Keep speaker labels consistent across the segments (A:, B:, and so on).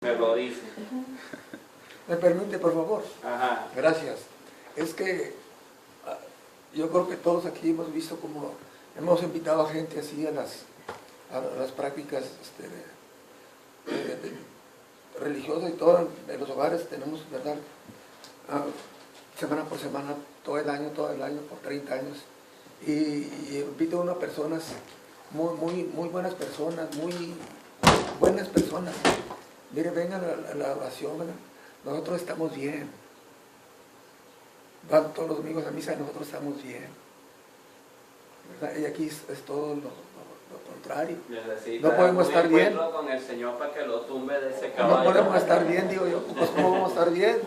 A: Me lo dice.
B: ¿Me permite, por favor?
A: Ajá.
B: Gracias. Es que yo creo que todos aquí hemos visto como hemos invitado a gente así a las prácticas religiosas y todo en los hogares. Tenemos, ¿verdad? Semana por semana, todo el año, por 30 años. Y invito a unas personas, muy buenas personas, muy buenas personas. Mire, vengan a la oración, ¿verdad? Nosotros estamos bien. Van todos los domingos a misa y nosotros estamos bien, ¿verdad? Y aquí es todo lo contrario. No podemos estar bien.
A: Con el Señor para que lo tumbe de ese caballo.
B: No podemos estar bien, digo yo. Pues, ¿cómo vamos a estar bien?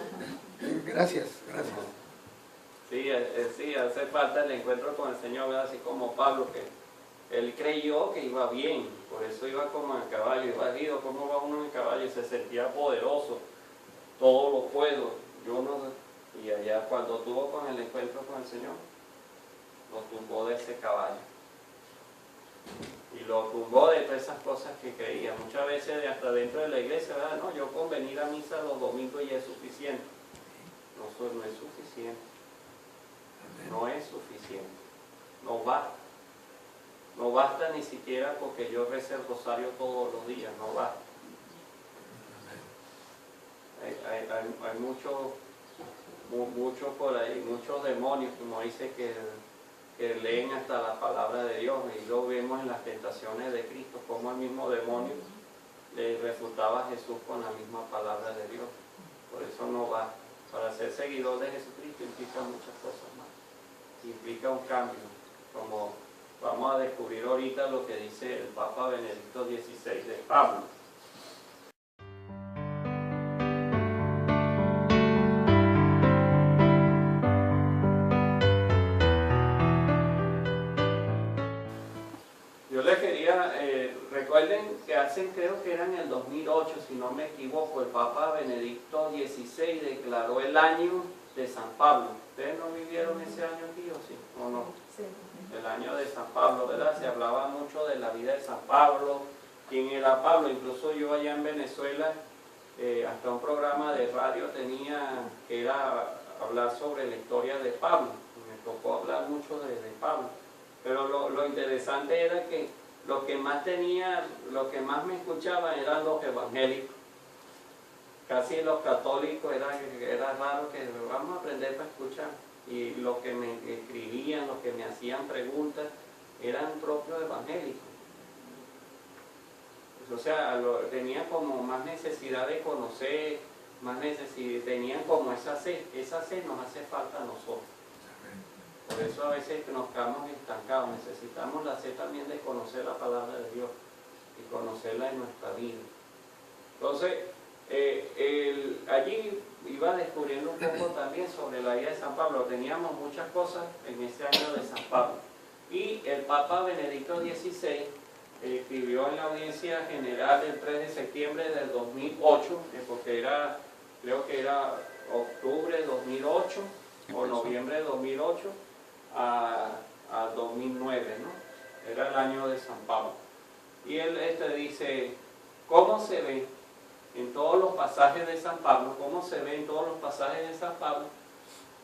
B: Gracias.
A: Sí, hace falta el encuentro con el Señor, ¿verdad? Así como Pablo, que él creyó que iba bien, por eso iba como en caballo, iba herido. ¿Cómo va uno en caballo? Y se sentía poderoso, todo lo puedo, yo no sé. Y allá cuando tuvo con el encuentro con el Señor, lo tumbó de ese caballo. Y lo tumbó de todas esas cosas que creía. Muchas veces hasta dentro de la iglesia, ¿verdad? No, yo con venir a misa los domingos ya es suficiente. No, eso no es suficiente. No es suficiente. No basta. No basta ni siquiera porque yo rece el rosario todos los días. No basta. Hay muchos por ahí, muchos demonios, como dice, que leen hasta la palabra de Dios, y lo vemos en las tentaciones de Cristo, como el mismo demonio le refutaba a Jesús con la misma palabra de Dios. Por eso no va. Para ser seguidor de Jesucristo implica muchas cosas más. Implica un cambio, como vamos a descubrir ahorita lo que dice el Papa Benedicto XVI de Pablo. Yo les quería, recuerden que creo que era en el 2008, si no me equivoco, el Papa Benedicto XVI declaró el año de San Pablo. ¿Ustedes no vivieron ese año aquí o sí? ¿O no?
C: Sí.
A: El año de San Pablo, ¿verdad? Se hablaba mucho de la vida de San Pablo, quién era Pablo. Incluso yo allá en Venezuela, hasta un programa de radio tenía, que era hablar sobre la historia de Pablo. Me tocó hablar mucho de Pablo. Pero lo interesante era que lo que más me escuchaban eran los evangélicos. Casi los católicos era raro que vamos a aprender para escuchar. Y los que me escribían, los que me hacían preguntas, eran propios evangélicos. Pues, o sea, tenían como más necesidad de conocer, tenían como esa sed nos hace falta a nosotros. Por eso a veces nos quedamos estancados, necesitamos la sed también de conocer la palabra de Dios y conocerla en nuestra vida. Entonces, allí iba descubriendo un poco también sobre la vida de San Pablo. Teníamos muchas cosas en ese año de San Pablo. Y el Papa Benedicto XVI escribió en la audiencia general del 3 de septiembre del 2008, porque creo que era octubre de 2008 o noviembre de 2008 a 2009, ¿no? Era el año de San Pablo. Y él dice, ¿cómo se ve en todos los pasajes de San Pablo? ¿Cómo se ve en todos los pasajes de San Pablo?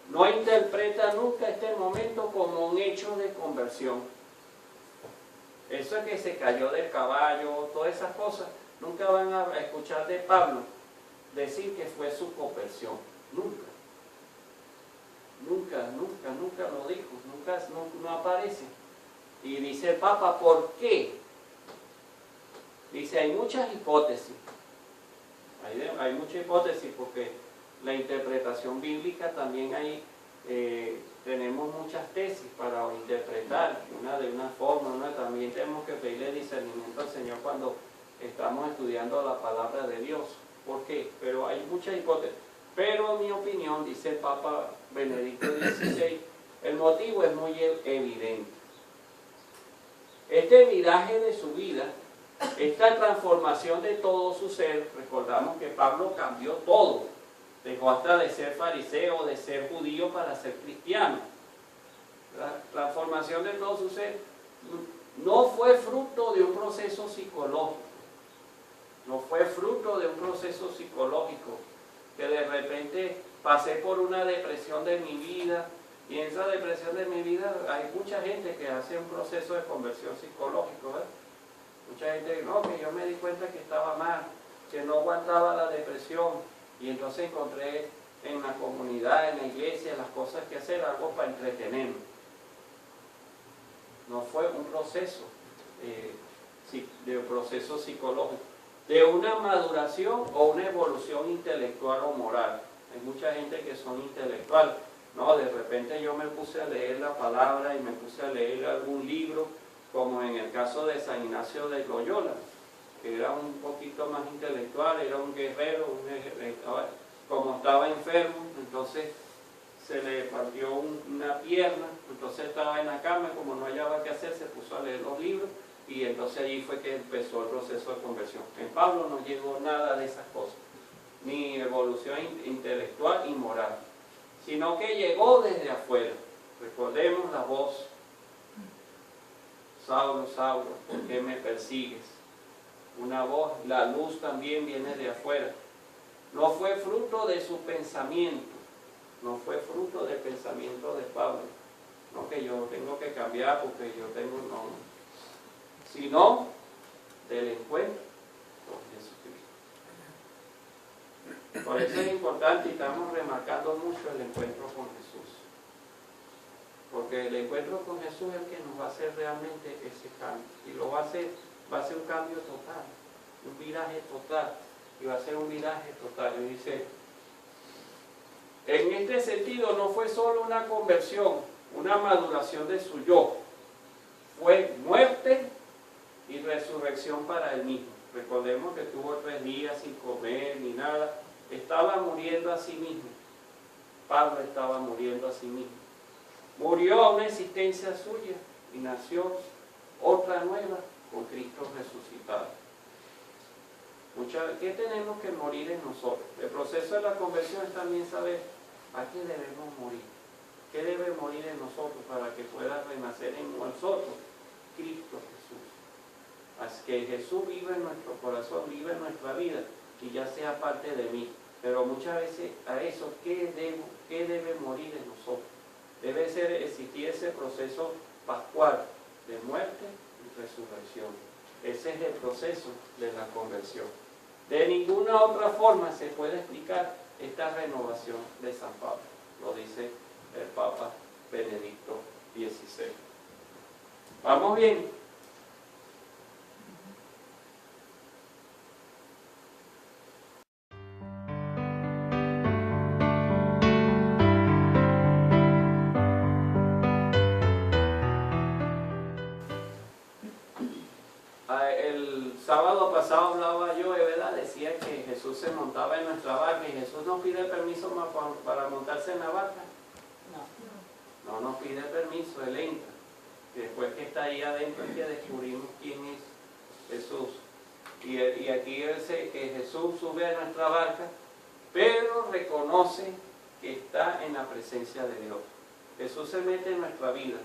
A: No interpreta nunca este momento como un hecho de conversión. Eso es que se cayó del caballo, todas esas cosas, nunca van a escuchar de Pablo decir que fue su conversión. Nunca lo dijo, no aparece. Y dice el Papa, ¿por qué? Dice, hay muchas hipótesis. Hay muchas hipótesis porque la interpretación bíblica también tenemos muchas tesis para interpretar, una de una forma, también tenemos que pedirle discernimiento al Señor cuando estamos estudiando la palabra de Dios. ¿Por qué? Pero hay muchas hipótesis. Pero en mi opinión, dice el Papa Benedicto XVI, el motivo es muy evidente. Este viraje de su vida, esta transformación de todo su ser, recordamos que Pablo cambió todo, dejó hasta de ser fariseo, de ser judío para ser cristiano. La transformación de todo su ser no fue fruto de un proceso psicológico, no fue fruto de un proceso psicológico, que de repente pasé por una depresión de mi vida, y en esa depresión de mi vida hay mucha gente que hace un proceso de conversión psicológico, ¿verdad? Mucha gente dice, no, que yo me di cuenta que estaba mal, que no aguantaba la depresión, y entonces encontré en la comunidad, en la iglesia, las cosas que hacer, algo para entretenerme. No fue un proceso de proceso psicológico, de una maduración o una evolución intelectual o moral. Hay mucha gente que son intelectuales, ¿no? De repente yo me puse a leer la palabra y me puse a leer algún libro, como en el caso de San Ignacio de Loyola, que era un poquito más intelectual, era un guerrero, como estaba enfermo, entonces se le partió una pierna, entonces estaba en la cama, como no hallaba qué hacer, se puso a leer los libros, y entonces allí fue que empezó el proceso de conversión. En Pablo no llegó nada de esas cosas, ni evolución intelectual y moral, sino que llegó desde afuera. Recordemos la voz: Saulo, Saulo, ¿por qué me persigues? Una voz, la luz también viene de afuera. No fue fruto de su pensamiento, no fue fruto del pensamiento de Pablo, no que yo tengo que cambiar porque yo tengo, no, sino del encuentro con Jesucristo. Por eso es importante, y estamos remarcando mucho el encuentro con Jesús, porque el encuentro con Jesús es el que nos va a hacer realmente ese cambio, y lo va a ser un cambio total, un viraje total, y va a ser un viraje total. Y dice, en este sentido no fue solo una conversión, una maduración de su yo, fue muerte y resurrección para él mismo. Recordemos que tuvo 3 días sin comer ni nada, estaba muriendo a sí mismo. Pablo estaba muriendo a sí mismo. Murió a una existencia suya y nació otra nueva con Cristo resucitado. ¿Qué tenemos que morir en nosotros? El proceso de la conversión es también saber a qué debemos morir. ¿Qué debe morir en nosotros para que pueda renacer en nosotros Cristo Jesús? Así que Jesús viva en nuestro corazón, viva en nuestra vida y ya sea parte de mí. Pero muchas veces a eso, ¿qué debe morir en nosotros? Debe existir ese proceso pascual de muerte y resurrección. Ese es el proceso de la conversión. De ninguna otra forma se puede explicar esta renovación de San Pablo. Lo dice el Papa Benedicto XVI. ¿Vamos bien? El sábado pasado hablaba yo, de verdad, decía que Jesús se montaba en nuestra barca y Jesús nos pide permiso para montarse en la barca. No nos pide permiso, Él entra. Y después que está ahí adentro es que descubrimos quién es Jesús. Y aquí dice que Jesús sube a nuestra barca, pero reconoce que está en la presencia de Dios. Jesús se mete en nuestra vida,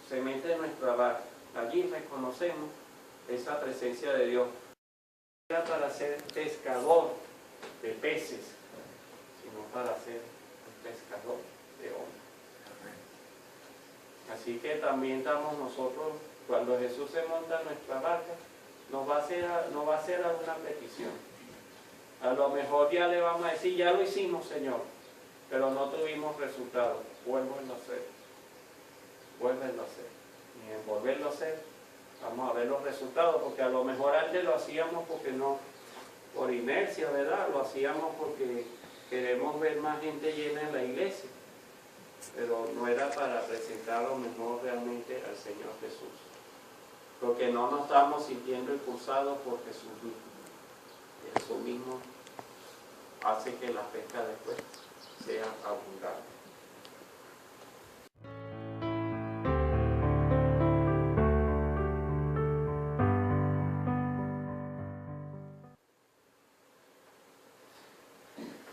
A: se mete en nuestra barca. Allí reconocemos esa presencia de Dios. No para ser pescador de peces, sino para ser un pescador de hombres. Así que también estamos nosotros, cuando Jesús se monta en nuestra barca, nos va a hacer alguna petición. A lo mejor ya le vamos a decir, ya lo hicimos, Señor, pero no tuvimos resultados. Vuélvelo a hacer. Vuélvelo a hacer. Y en volverlo a hacer, vamos a ver los resultados, porque a lo mejor antes lo hacíamos porque no, por inercia, ¿verdad? Lo hacíamos porque queremos ver más gente llena en la iglesia, pero no era para presentar a lo mejor realmente al Señor Jesús, porque no nos estamos sintiendo impulsados por Jesús mismo. Y Jesús mismo hace que la pesca después sea abundante.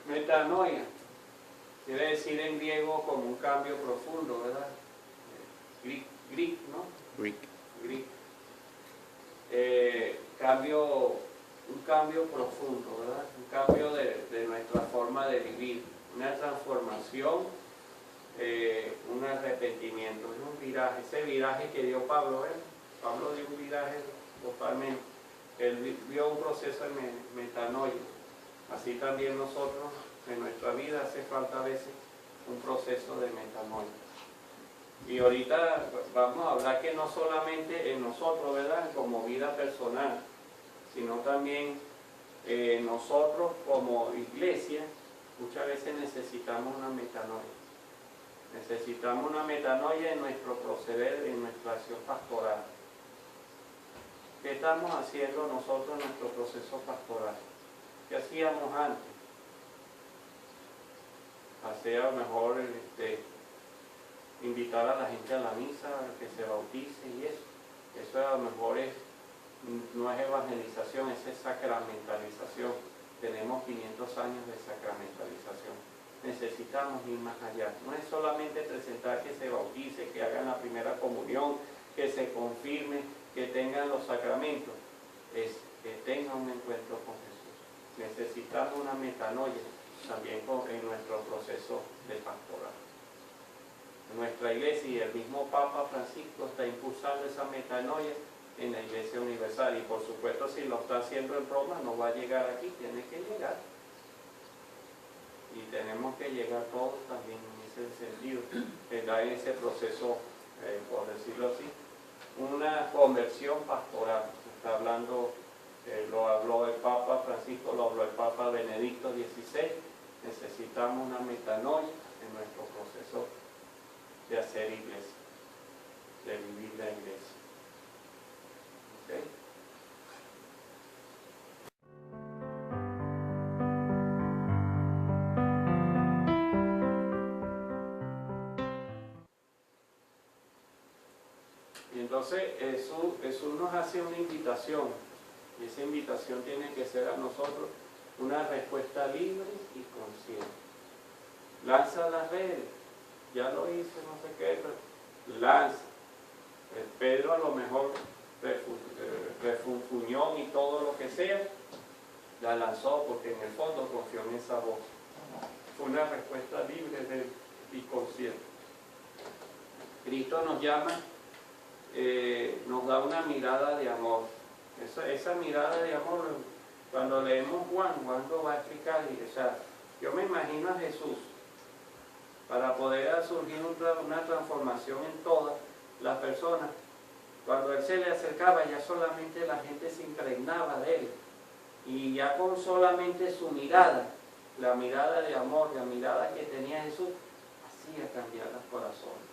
A: Metanoia quiere decir en griego como un cambio profundo, ¿verdad? Greek, ¿no?
C: Greek.
A: Cambio un cambio profundo, ¿verdad? Un cambio de nuestra forma de vivir, una transformación, un arrepentimiento, un viraje, ese viraje que dio Pablo, Pablo dio un viraje totalmente, él vio un proceso de metanoia, así también nosotros en nuestra vida hace falta a veces un proceso de metanoia. Y ahorita vamos a hablar que no solamente en nosotros, ¿verdad?, como vida personal, sino también nosotros como iglesia, muchas veces necesitamos una metanoia. Necesitamos una metanoia en nuestro proceder, en nuestra acción pastoral. ¿Qué estamos haciendo nosotros en nuestro proceso pastoral? ¿Qué hacíamos antes? Hacía a lo mejor invitar a la gente a la misa, que se bautice y eso. Eso a lo mejor no es evangelización, es sacramentalización. Tenemos 500 años de sacramentalización. Necesitamos ir más allá. No es solamente presentar que se bautice, que hagan la primera comunión, que se confirme, que tengan los sacramentos. Es que tengan un encuentro con Jesús. Necesitamos una metanoia también en nuestro proceso de pastoral. Nuestra iglesia y el mismo Papa Francisco está impulsando esa metanoia en la Iglesia Universal, y por supuesto si lo está haciendo en Roma no va a llegar aquí, tiene que llegar, y tenemos que llegar todos también en ese sentido, en ese proceso, por decirlo así, una conversión pastoral. Está hablando, lo habló el Papa Francisco, lo habló el Papa Benedicto XVI. Necesitamos una metanoia en nuestro proceso de hacer iglesia, de vivir la iglesia. ¿Okay? Y entonces Jesús nos hace una invitación, y esa invitación tiene que ser a nosotros una respuesta libre y consciente. Lanza las redes. Ya lo hice, no sé qué, pero lanza. Pedro a lo mejor refunfuñó y todo lo que sea, la lanzó porque en el fondo confió en esa voz. Fue una respuesta libre y consciente. Cristo nos llama, nos da una mirada de amor. Esa mirada de amor, cuando leemos Juan lo va a explicar. O sea, yo me imagino a Jesús, para poder surgir una transformación en todas las personas. Cuando Él se le acercaba, ya solamente la gente se impregnaba de Él. Y ya con solamente su mirada, la mirada de amor, la mirada que tenía Jesús, hacía cambiar los corazones.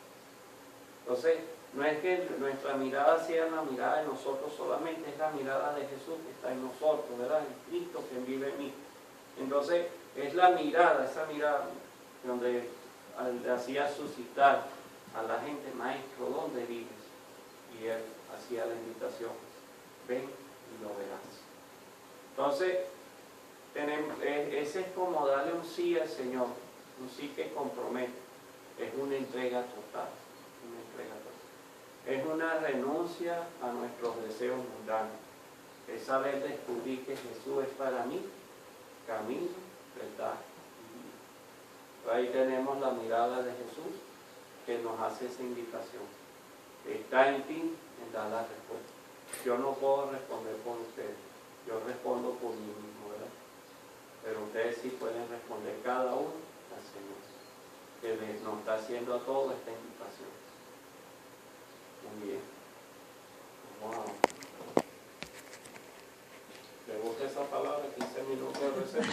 A: Entonces, no es que nuestra mirada sea la mirada de nosotros solamente, es la mirada de Jesús que está en nosotros, ¿verdad? En Cristo que vive en mí. Entonces, es la mirada, esa mirada donde hacía suscitar a la gente: maestro, ¿dónde vives? Y él hacía la invitación: ven y lo verás. Entonces, ese es como darle un sí al Señor, un sí que compromete, es una entrega total, es una renuncia a nuestros deseos mundanos, es saber descubrir que Jesús es para mí camino, verdad y vida. Ahí tenemos la mirada de Jesús que nos hace esa invitación. Está en ti en dar la respuesta. Yo no puedo responder por ustedes, yo respondo por mí mismo, ¿verdad? Pero ustedes sí pueden responder cada uno al Señor, que nos está haciendo a todos esta invitación. Muy bien. Wow. ¿Le gusta esa palabra? 15 minutos de receta.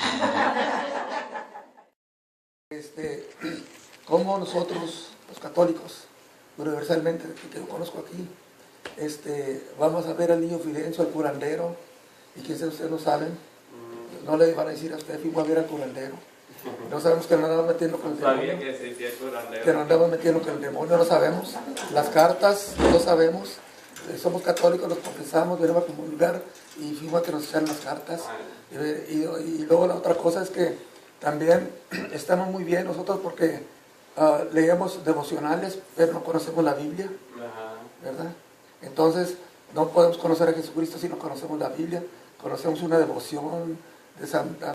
B: Como nosotros, los católicos, universalmente, que yo conozco aquí, vamos a ver al niño Fidencio, al curandero, y quizás ustedes no saben, no le van a decir a usted: fuimos a ver al curandero. No sabemos que nos andamos metiendo con el demonio.
A: Sabía que existía el curandero.
B: Que nos andamos metiendo con el demonio, no sabemos. Las cartas, no sabemos. Somos católicos, los confesamos, venimos a comulgar y fuimos a que nos echaran las cartas. Y luego la otra cosa es que también estamos muy bien nosotros porque leemos devocionales, pero no conocemos la Biblia, ¿verdad? Entonces no podemos conocer a Jesucristo si no conocemos la Biblia, conocemos una devoción de Santa